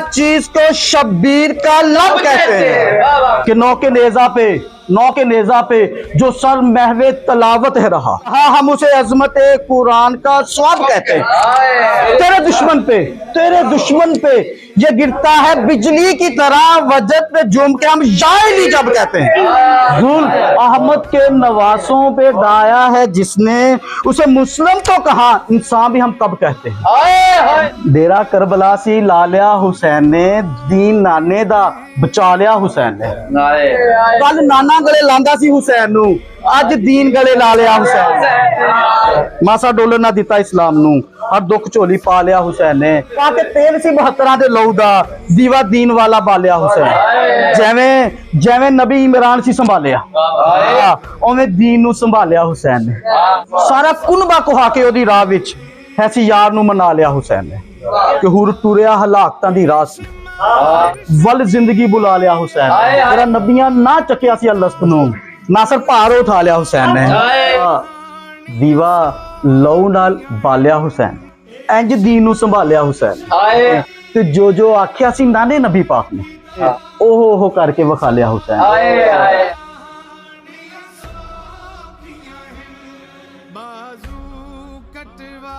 चीज को शब्बीर का लब कहते हैं कि नौ के नेजा पे जो सर महवे तलावत है रहा, हाँ हम उसे अजमत कुरान का स्वाद कहते हैं। तेरे दुश्मन पे ये गिरता है बिजली की तरह, वजद पे झूम के हम शायरी जब कहते हैं। गुल अहमद के नवासों पे गाया है जिसने, उसे मुस्लिम तो कहा इंसान भी हम कब कहते हैं। डेरा करबला सी लालिया हुसैन ने दीन नाने दा बचा लिया हुसैन ने। कल नाना गले लांदा सी हुसैन नू, अज दीन गले ला लिया हुसैन। मासा डोलर ना दिता इस्लाम नू, हर दुख झोली पा लिया हुसैन ने। पाके तेल सी 72 दे लहू दा, दीवा दीन वाला बालिया हुसैन। जिवें नबी इमरान सी संभालिया, उवें दीन नू संभालिया हुसैन ने। सारा कुनबा कुहा के ओदी राह विच ऐसी यार नू मना लिया हुसैन ने कि हुर तुरिया हलाकतां दी राह सी, वल जिंदगी बुला लिया हुसैन। तेरा नबियां ना चकिया सी अलस्त नू, नासर भार उठा लिया हुसैन ने। दीवा लहू नाल बालिया हुसैन, इंज दीन नू संभालिया हुसैन। ते जो आख्या सी नाने नबी पाक ने, ओहो करके विखा लिया हुसैन। बाजू कटवा